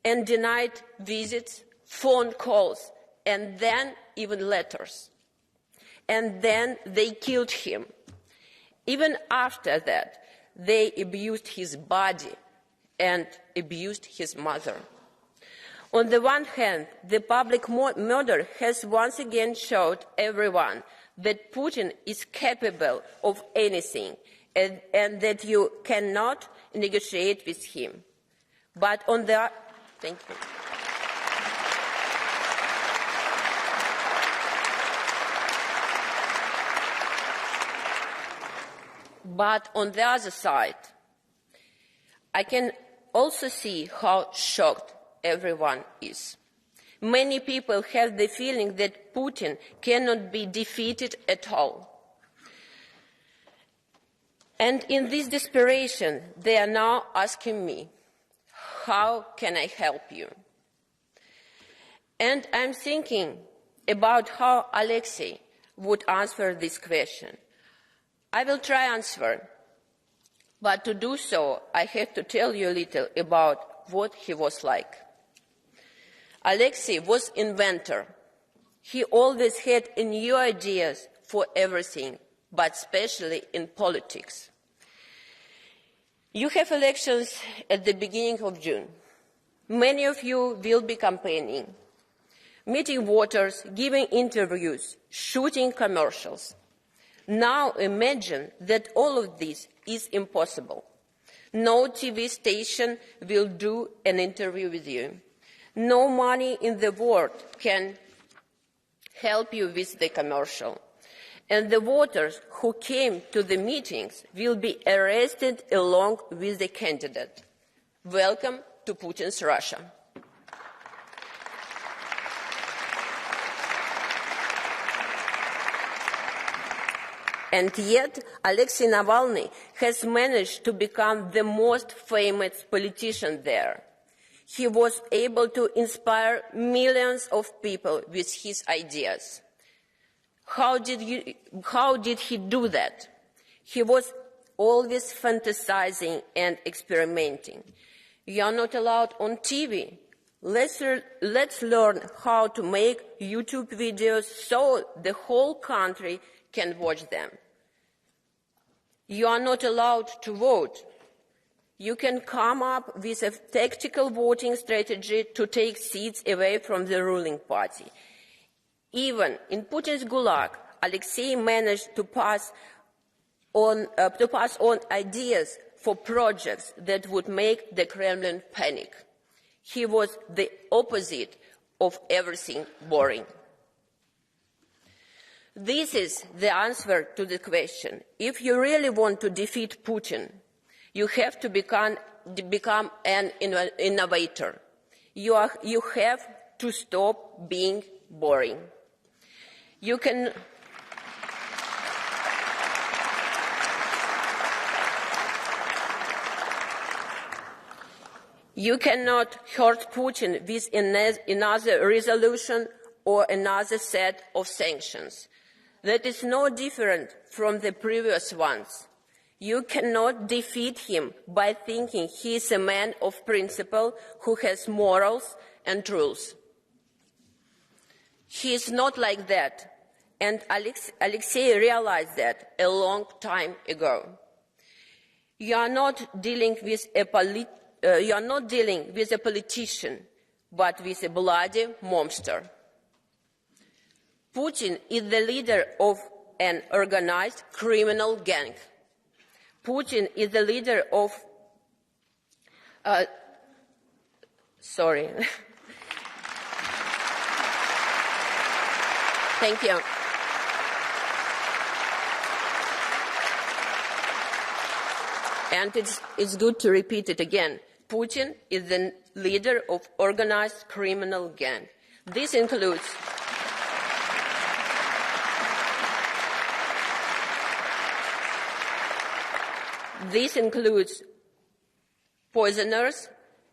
and denied visits, phone calls, and then even letters. And then they killed him. Even after that, they abused his body and abused his mother. On the one hand, the public murder has once again showed everyone that Putin is capable of anything and that you cannot negotiate with him. But on the thank you. But on the other side, I can also see how shocked everyone is. Many people have the feeling that Putin cannot be defeated at all. And in this desperation, they are now asking me, how can I help you? And I'm thinking about how Alexei would answer this question. I will try answer, but to do so, I have to tell you a little about what he was like. Alexei was an inventor. He always had new ideas for everything, but especially in politics. You have elections at the beginning of June. Many of you will be campaigning, meeting voters, giving interviews, shooting commercials. Now imagine that all of this is impossible. No TV station will do an interview with you. No money in the world can help you with the commercial. And the voters who came to the meetings will be arrested along with the candidate. Welcome to Putin's Russia. And yet, Alexei Navalny has managed to become the most famous politician there. He was able to inspire millions of people with his ideas. How did he do that? He was always fantasizing and experimenting. You are not allowed on TV. Let's learn how to make YouTube videos so the whole country can watch them. You are not allowed to vote. You can come up with a tactical voting strategy to take seats away from the ruling party. Even in Putin's gulag, Alexei managed to pass on ideas for projects that would make the Kremlin panic. He was the opposite of everything boring. This is the answer to the question. If you really want to defeat Putin, you have to become an innovator. You have to stop being boring. You cannot hurt Putin with another resolution or another set of sanctions. That is no different from the previous ones. You cannot defeat him by thinking he is a man of principle who has morals and rules. He is not like that, and Alexei realized that a long time ago. You are not dealing with a politician, but with a bloody monster. Putin is the leader of an organized criminal gang. Putin is the leader of Thank you. And it's good to repeat it again. Putin is the leader of organized criminal gang. This includes poisoners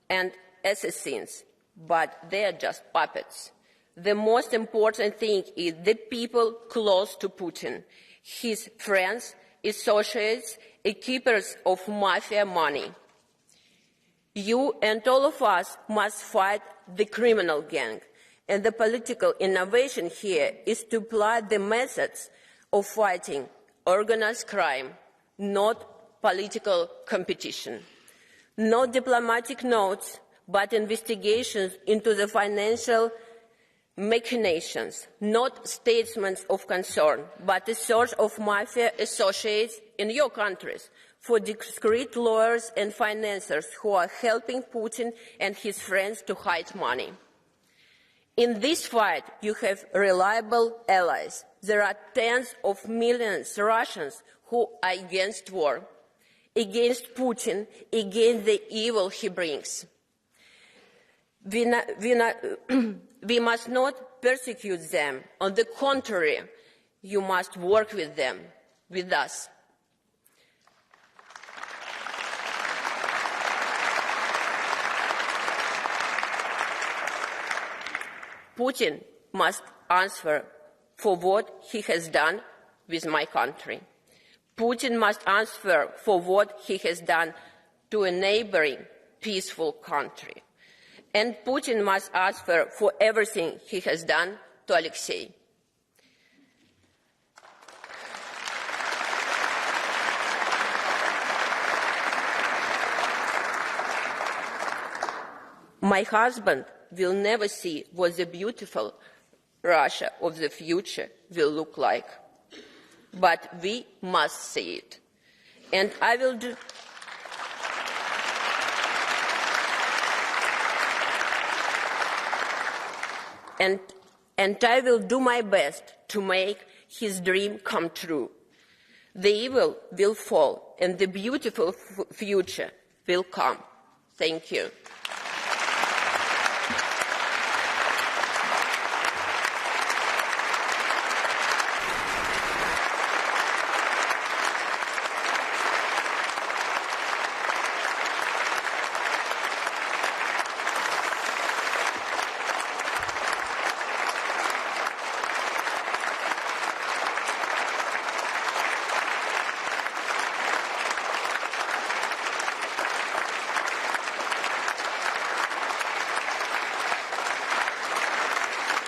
and assassins, but they are just puppets. The most important thing is the people close to Putin, his friends, associates, and keepers of mafia money. You and all of us must fight the criminal gang. And the political innovation here is to apply the methods of fighting organized crime, not political competition. Not diplomatic notes, but investigations into the financial machinations, not statements of concern, but a search of mafia associates in your countries for discreet lawyers and financiers who are helping Putin and his friends to hide money. In this fight, you have reliable allies. There are tens of millions of Russians who are against war, against Putin, against the evil he brings. We must not persecute them. On the contrary, you must work with them, with us. Putin must answer for what he has done with my country. Putin must answer for what he has done to a neighboring peaceful country. And Putin must answer for everything he has done to Alexei. My husband will never see what the beautiful Russia of the future will look like. But we must see it. And I will do... And I will do my best to make his dream come true. The evil will fall, and the beautiful future will come. Thank you.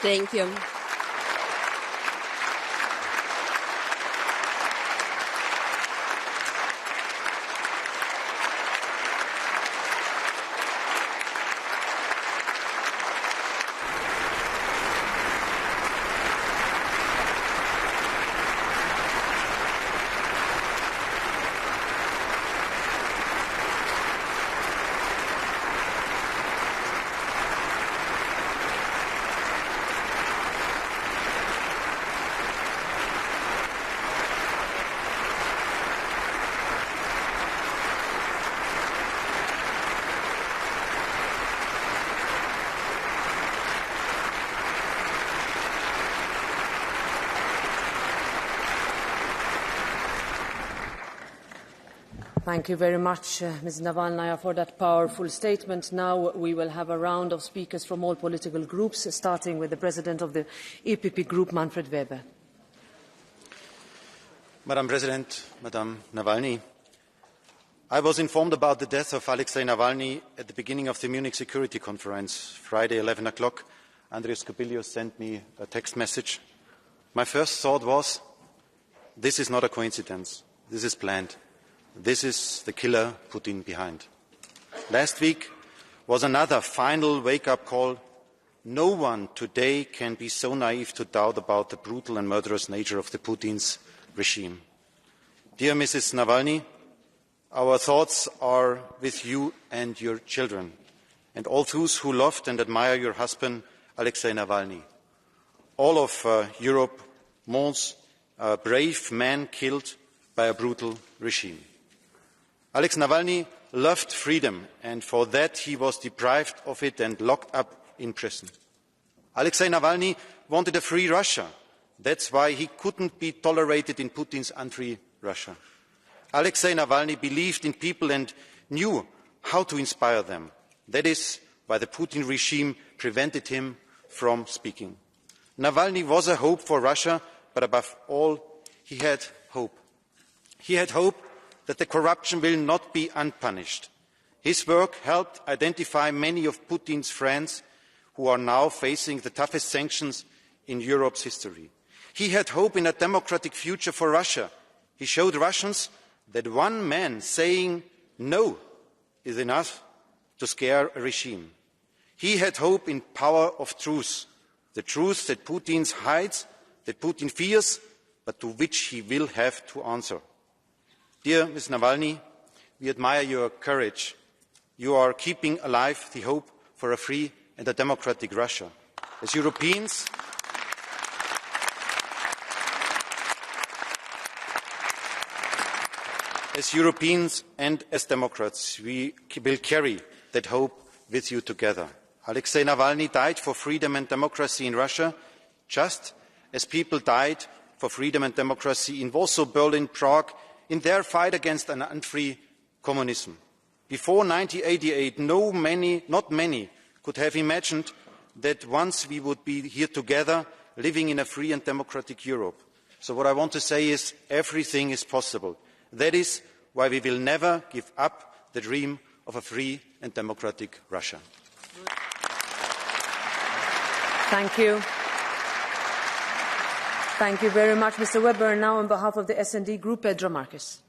Thank you. Thank you very much, Ms. Navalnaya, for that powerful statement. Now we will have a round of speakers from all political groups, starting with the President of the EPP Group, Manfred Weber. Madam President, Madam Navalny, I was informed about the death of Alexei Navalny at the beginning of the Munich Security Conference, Friday, 11 o'clock. Andreas Kubilius sent me a text message. My first thought was, this is not a coincidence. This is planned. This is the killer Putin behind. Last week was another final wake-up call. No one today can be so naive to doubt about the brutal and murderous nature of the Putin's regime. Dear Mrs. Navalny, our thoughts are with you and your children, and all those who loved and admire your husband, Alexei Navalny. All of Europe mourns a brave man killed by a brutal regime. Alexei Navalny loved freedom, and for that he was deprived of it and locked up in prison. Alexei Navalny wanted a free Russia. That's why he couldn't be tolerated in Putin's unfree Russia. Alexei Navalny believed in people and knew how to inspire them. That is why the Putin regime prevented him from speaking. Navalny was a hope for Russia, but above all, he had hope. He had hope that the corruption will not be unpunished. His work helped identify many of Putin's friends who are now facing the toughest sanctions in Europe's history. He had hope in a democratic future for Russia. He showed Russians that one man saying no is enough to scare a regime. He had hope in power of truth, the truth that Putin hides, that Putin fears, but to which he will have to answer. Dear Ms. Navalny, we admire your courage. You are keeping alive the hope for a free and a democratic Russia. As Europeans, and as democrats, we will carry that hope with you together. Alexei Navalny died for freedom and democracy in Russia, just as people died for freedom and democracy in Warsaw, Berlin, Prague, in their fight against an unfree communism. Before 1988, not many could have imagined that once we would be here together, living in a free and democratic Europe. So what I want to say is everything is possible. That is why we will never give up the dream of a free and democratic Russia. Thank you. Thank you very much, Mr. Weber. Now, on behalf of the S&D Group, Pedro Marques.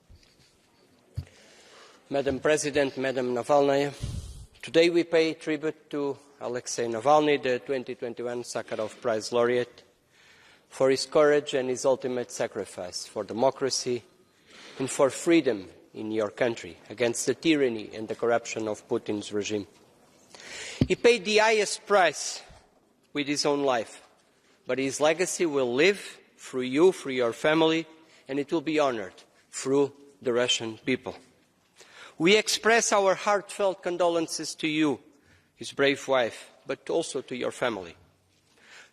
Madam President, Madam Navalnaya, today we pay tribute to Alexei Navalny, the 2021 Sakharov Prize laureate, for his courage and his ultimate sacrifice for democracy and for freedom in your country against the tyranny and the corruption of Putin's regime. He paid the highest price with his own life, but his legacy will live through you, through your family, and it will be honored through the Russian people. We express our heartfelt condolences to you, his brave wife, but also to your family.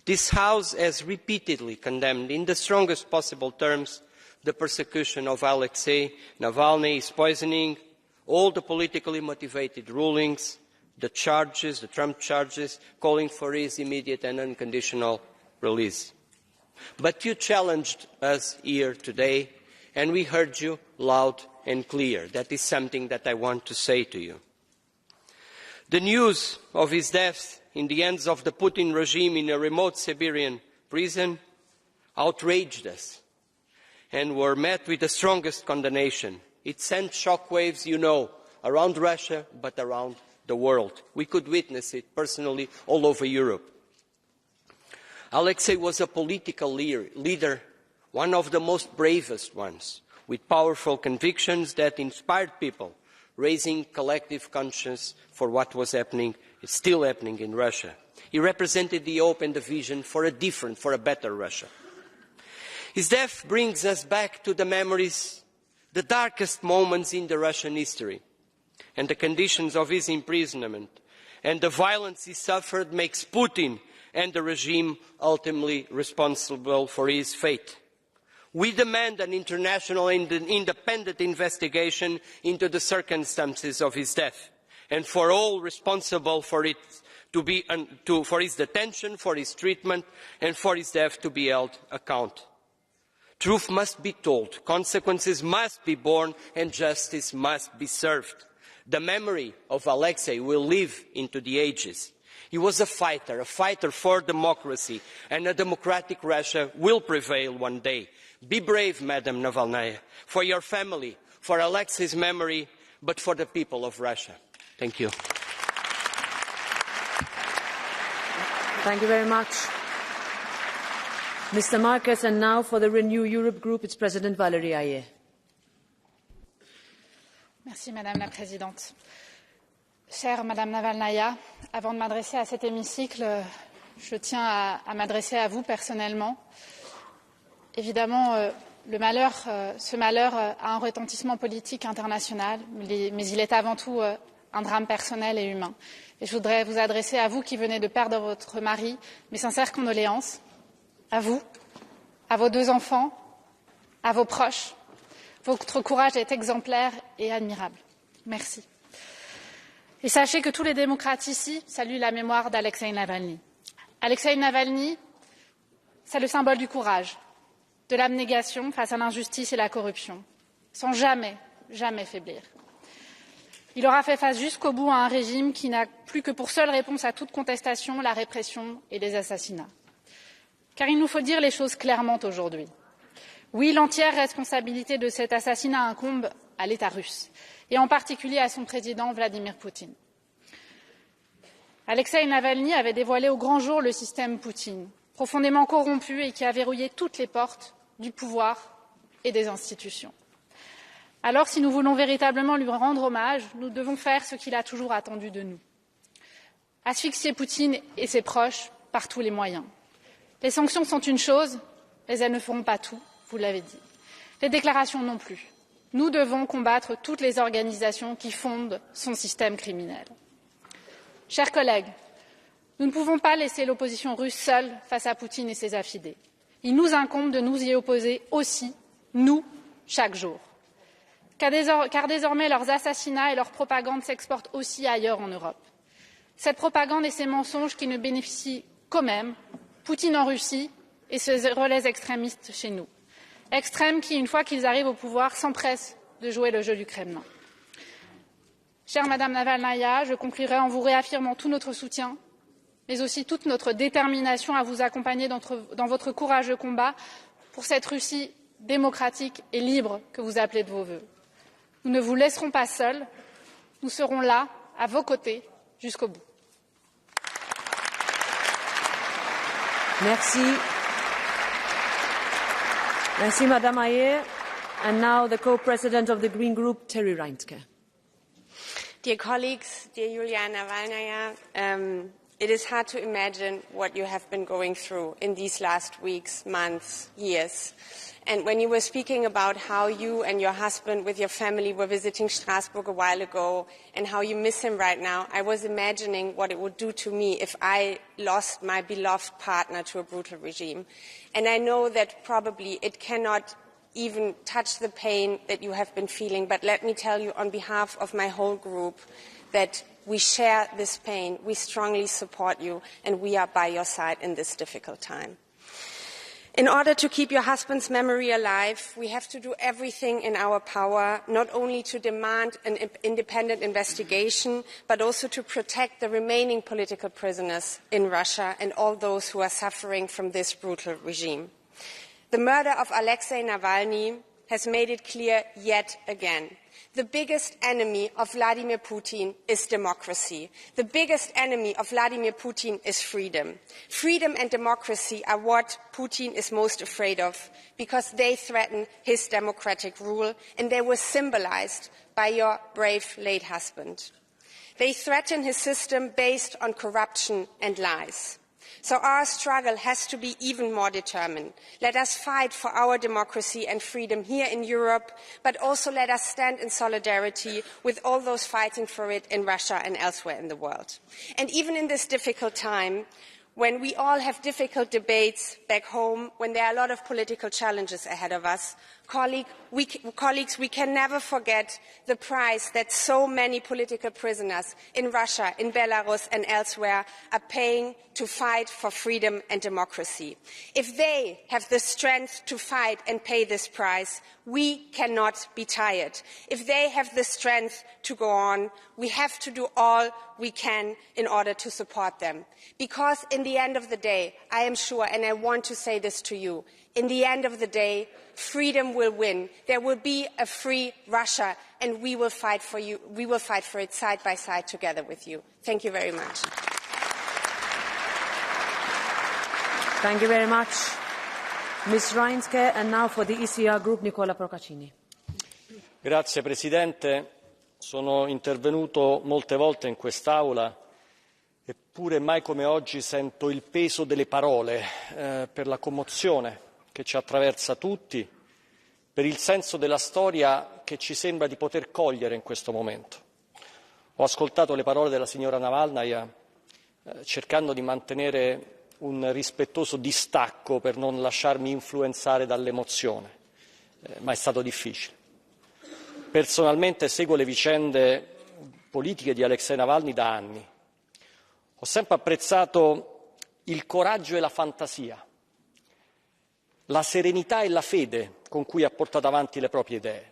This House has repeatedly condemned in the strongest possible terms the persecution of Alexei Navalny, his poisoning, all the politically motivated rulings, the charges, the Trump charges, calling for his immediate and unconditional release. But you challenged us here today, and we heard you loud and clear. That is something that I want to say to you. The news of his death in the hands of the Putin regime in a remote Siberian prison outraged us and were met with the strongest condemnation. It sent shockwaves, you know, around Russia, but around the world. We could witness it personally all over Europe. Alexei was a political leader, one of the most bravest ones, with powerful convictions that inspired people, raising collective conscience for what was happening, is still happening in Russia. He represented the hope and the vision for a different, for a better Russia. His death brings us back to the memories, the darkest moments in the Russian history, and the conditions of his imprisonment and the violence he suffered makes Putin and the regime ultimately responsible for his fate. We demand an international and independent investigation into the circumstances of his death, and for all responsible for it for his detention, for his treatment, and for his death to be held account. Truth must be told, consequences must be borne, and justice must be served. The memory of Alexei will live into the ages. He was a fighter for democracy, and a democratic Russia will prevail one day. Be brave, Madam Navalnaya, for your family, for Alexei's memory, but for the people of Russia. Thank you. Thank you very much, Mr. Marques. And now for the Renew Europe Group, it's President Valérie Hayer. Merci Madame la Présidente. Chère Madame Navalnaya, avant de m'adresser à cet hémicycle, je tiens à m'adresser à vous personnellement. Évidemment, ce malheur a un retentissement politique international, mais il est avant tout un drame personnel et humain. Et je voudrais vous adresser à vous qui venez de perdre votre mari mes sincères condoléances, à vous, à vos 2 enfants, à vos proches. Votre courage est exemplaire et admirable. Merci. Et sachez que tous les démocrates ici saluent la mémoire d'Alexei Navalny. Alexei Navalny, c'est le symbole du courage, de l'abnégation face à l'injustice et la corruption, sans jamais faiblir. Il aura fait face jusqu'au bout à un régime qui n'a plus que pour seule réponse à toute contestation la répression et les assassinats. Car il nous faut dire les choses clairement aujourd'hui. Oui, l'entière responsabilité de cet assassinat incombe à l'État russe, et en particulier à son président Vladimir Poutine. Alexei Navalny avait dévoilé au grand jour le système Poutine, profondément corrompu et qui a verrouillé toutes les portes du pouvoir et des institutions. Alors, si nous voulons véritablement lui rendre hommage, nous devons faire ce qu'il a toujours attendu de nous. Asphyxier Poutine et ses proches par tous les moyens. Les sanctions sont une chose, mais elles ne feront pas tout, vous l'avez dit. Les déclarations non plus. Nous devons combattre toutes les organisations qui fondent son système criminel. Chers collègues, nous ne pouvons pas laisser l'opposition russe seule face à Poutine et ses affidés. Il nous incombe de nous y opposer aussi, nous, chaque jour. Car désormais, leurs assassinats et leur propagande s'exportent aussi ailleurs en Europe. Cette propagande et ces mensonges qui ne bénéficient qu'aux mêmes, Poutine en Russie et ses relais extrémistes chez nous. Extrêmes qui, une fois qu'ils arrivent au pouvoir, s'empressent de jouer le jeu du Kremlin. Chère Madame Navalnaya, je conclurai en vous réaffirmant tout notre soutien, mais aussi toute notre détermination à vous accompagner dans votre courageux combat pour cette Russie démocratique et libre que vous appelez de vos vœux. Nous ne vous laisserons pas seuls, nous serons là, à vos côtés, jusqu'au bout. Merci. Merci, Madame Ayer. And now the co-president of the Green Group, Terry Reintke. Dear colleagues, dear Yulia Navalnaya, it is hard to imagine what you have been going through in these last weeks, months, years. And when you were speaking about how you and your husband with your family were visiting Strasbourg a while ago and how you miss him right now, I was imagining what it would do to me if I lost my beloved partner to a brutal regime. And I know that probably it cannot even touch the pain that you have been feeling, but let me tell you on behalf of my whole group that we share this pain, we strongly support you, and we are by your side in this difficult time. In order to keep your husband's memory alive, we have to do everything in our power, not only to demand an independent investigation, but also to protect the remaining political prisoners in Russia and all those who are suffering from this brutal regime. The murder of Alexei Navalny has made it clear yet again. The biggest enemy of Vladimir Putin is democracy. The biggest enemy of Vladimir Putin is freedom. Freedom and democracy are what Putin is most afraid of because they threaten his democratic rule, and they were symbolized by your brave late husband. They threaten his system based on corruption and lies. So our struggle has to be even more determined. Let us fight for our democracy and freedom here in Europe, but also let us stand in solidarity with all those fighting for it in Russia and elsewhere in the world. And even in this difficult time, when we all have difficult debates back home, when there are a lot of political challenges ahead of us, colleagues, we can never forget the price that so many political prisoners in Russia, in Belarus and elsewhere are paying to fight for freedom and democracy. If they have the strength to fight and pay this price, we cannot be tired. If they have the strength to go on, we have to do all we can in order to support them. Because in the end of the day, I am sure, and I want to say this to you, in the end of the day, freedom will win. There will be a free Russia, and we will fight for you. We will fight for it side by side together with you. Thank you very much. Thank you very much, Ms. Reintke. And now for the ECR Group, Nicola Procaccini. Grazie Presidente. Sono intervenuto molte volte in quest'Aula, eppure mai come oggi sento il peso delle parole per la commozione che ci attraversa tutti, per il senso della storia che ci sembra di poter cogliere in questo momento. Ho ascoltato le parole della signora Navalnaya cercando di mantenere un rispettoso distacco per non lasciarmi influenzare dall'emozione, ma è stato difficile. Personalmente seguo le vicende politiche di Alexei Navalny da anni. Ho sempre apprezzato il coraggio e la fantasia, la serenità e la fede con cui ha portato avanti le proprie idee.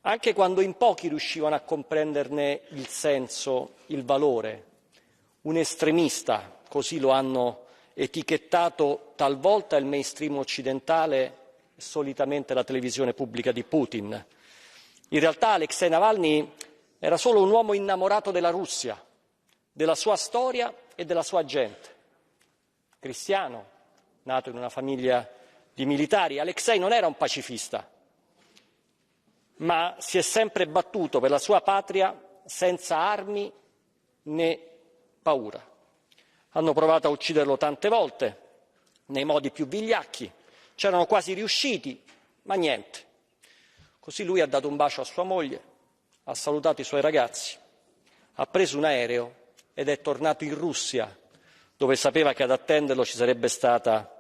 anche quando in pochi riuscivano a comprenderne il senso, il valore. Un estremista, così lo hanno etichettato talvolta il mainstream occidentale, solitamente la televisione pubblica di Putin. In realtà Alexei Navalny era solo un uomo innamorato della Russia, della sua storia e della sua gente. Cristiano, nato in una famiglia di militari, Alexei non era un pacifista, ma si è sempre battuto per la sua patria senza armi né paura. Hanno provato a ucciderlo tante volte, nei modi più vigliacchi, c'erano quasi riusciti, ma niente. Così lui ha dato un bacio a sua moglie, ha salutato i suoi ragazzi, ha preso un aereo ed è tornato in Russia, dove sapeva che ad attenderlo ci sarebbe stata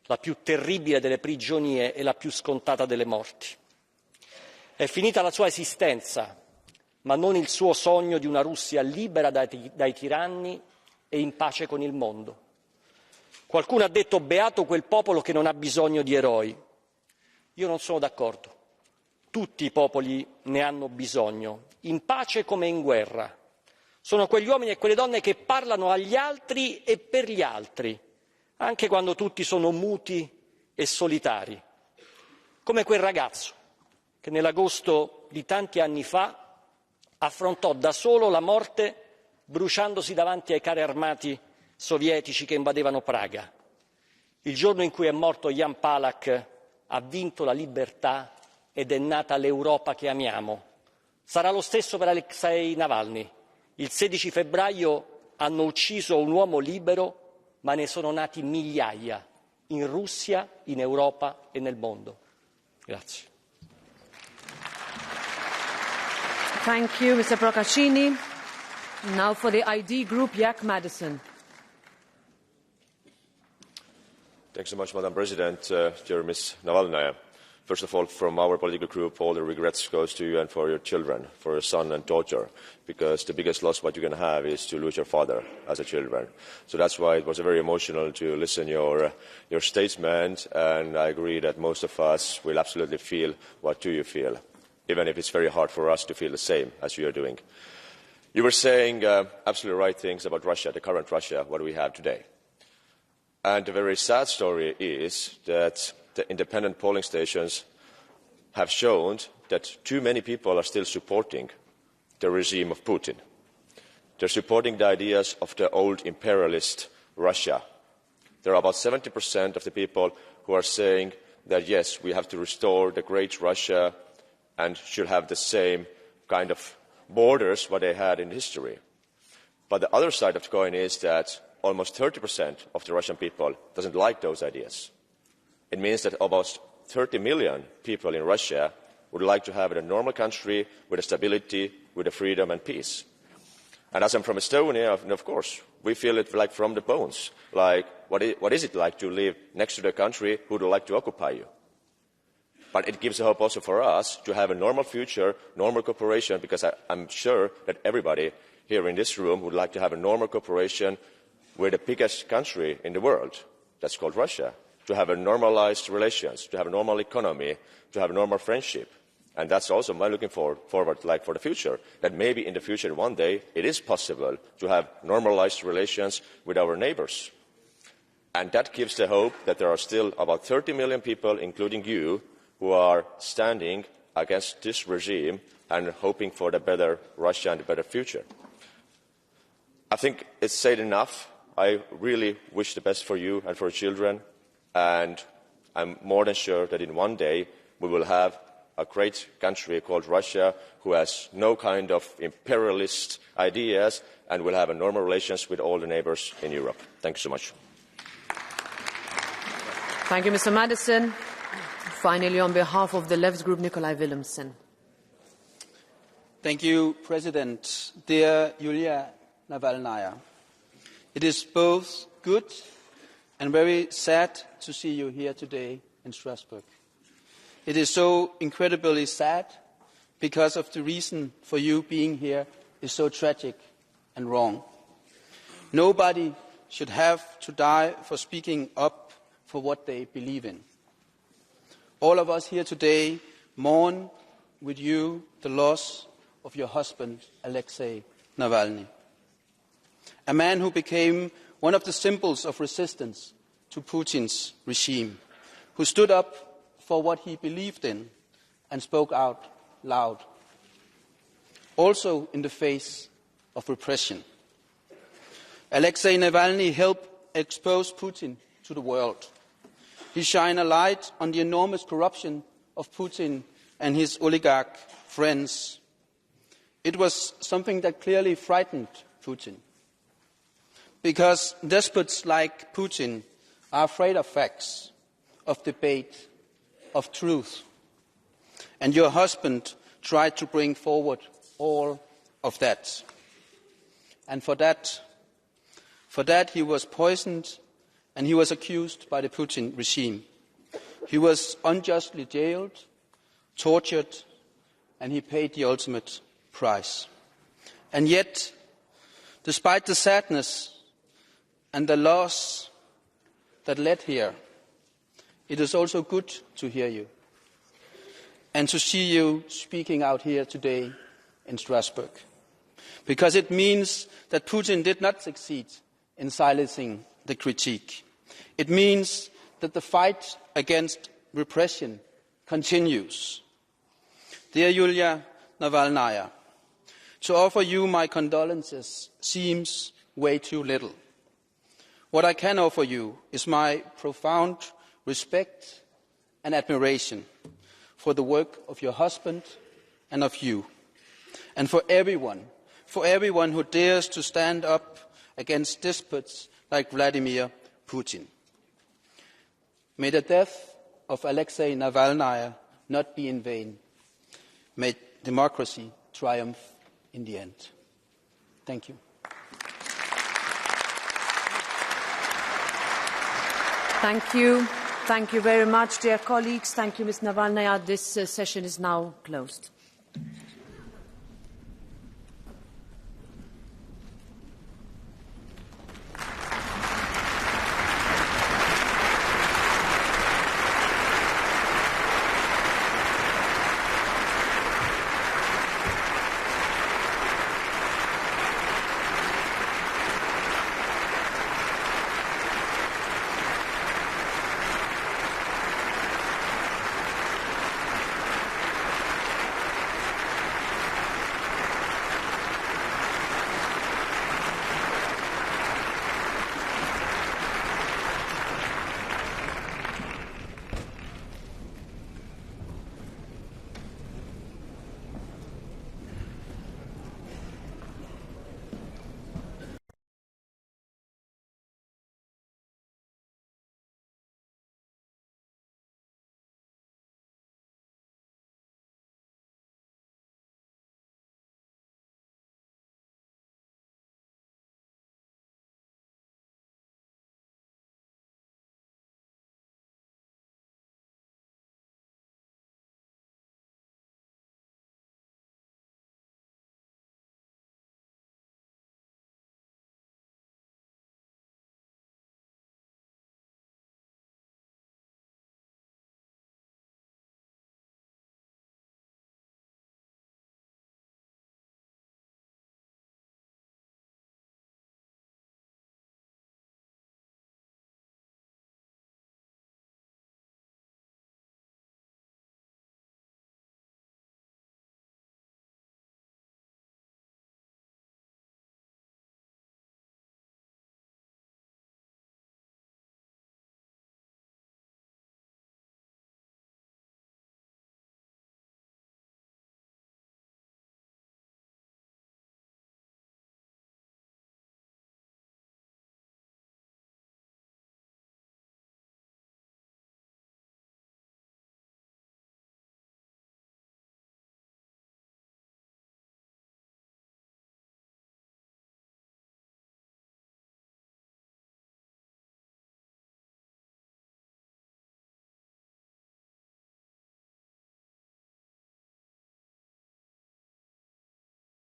la più terribile delle prigionie e la più scontata delle morti. È finita la sua esistenza, ma non il suo sogno di una Russia libera dai tiranni e in pace con il mondo. Qualcuno ha detto beato quel popolo che non ha bisogno di eroi. Io non sono d'accordo. Tutti i popoli ne hanno bisogno, in pace come in guerra. Sono quegli uomini e quelle donne che parlano agli altri e per gli altri, anche quando tutti sono muti e solitari. Come quel ragazzo che nell'agosto di tanti anni fa affrontò da solo la morte bruciandosi davanti ai carri armati sovietici che invadevano Praga. Il giorno in cui è morto Jan Palach ha vinto la libertà ed è nata l'Europa che amiamo. Sarà lo stesso per Alexei Navalny. Il 16 febbraio hanno ucciso un uomo libero, ma ne sono nati migliaia, in Russia, in Europa e nel mondo. Grazie. Thank you, Mr. Procaccini. Now for the ID Group, Jack Madison. Thanks so much, Madam President. Dear Ms. Navalnaya, first of all, from our political group, all the regrets goes to you and for your children, for your son and daughter, because the biggest loss what you can have is to lose your father as a children. So that's why it was very emotional to listen to your statement, and I agree that most of us will absolutely feel what do you feel, even if it's very hard for us to feel the same as you are doing. You were saying absolutely right things about Russia, the current Russia, what we have today. And the very sad story is that the independent polling stations have shown that too many people are still supporting the regime of Putin. They're supporting the ideas of the old imperialist Russia. There are about 70% of the people who are saying that, yes, we have to restore the great Russia and should have the same kind of borders what they had in history. But the other side of the coin is that almost 30% of the Russian people doesn't like those ideas. It means that almost 30 million people in Russia would like to have a normal country with a stability, with a freedom and peace. And as I'm from Estonia, of course, we feel it like from the bones. Like, what is it like to live next to the country who would like to occupy you? But it gives hope also for us to have a normal future, normal cooperation, because I'm sure that everybody here in this room would like to have a normal cooperation with the biggest country in the world, that's called Russia, to have a normalized relations, to have a normal economy, to have a normal friendship. And that's also my looking forward like for the future, that maybe in the future one day it is possible to have normalized relations with our neighbors. And that gives the hope that there are still about 30 million people, including you, who are standing against this regime and hoping for the better Russia and a better future. I think it's said enough. I really wish the best for you and for your children, and I'm more than sure that in one day we will have a great country called Russia who has no kind of imperialist ideas and will have a normal relations with all the neighbors in Europe. Thank you so much. Thank you, Mr. Madison. Finally, on behalf of the Left Group, Nikolai Willumsen. Thank you, President. Dear Yulia Navalnaya, it is both good and very sad to see you here today in Strasbourg. It is so incredibly sad because of the reason for you being here is so tragic and wrong. Nobody should have to die for speaking up for what they believe in. All of us here today mourn with you the loss of your husband, Alexei Navalny, a man who became one of the symbols of resistance to Putin's regime, who stood up for what he believed in and spoke out loud, also in the face of repression. Alexei Navalny helped expose Putin to the world. He shined a light on the enormous corruption of Putin and his oligarch friends. It was something that clearly frightened Putin, because despots like Putin are afraid of facts, of debate, of truth. And your husband tried to bring forward all of that. And for that he was poisoned and he was accused by the Putin regime. He was unjustly jailed, tortured, and he paid the ultimate price. And yet, despite the sadness and the loss that led here, it is also good to hear you and to see you speaking out here today in Strasbourg, because it means that Putin did not succeed in silencing the critique. It means that the fight against repression continues. Dear Yulia Navalnaya, to offer you my condolences seems way too little. What I can offer you is my profound respect and admiration for the work of your husband and of you, and for everyone who dares to stand up against despots like Vladimir Putin. May the death of Alexei Navalny not be in vain. May democracy triumph in the end. Thank you. Thank you. Thank you very much, dear colleagues. Thank you, Ms. Navalnaya. This session is now closed.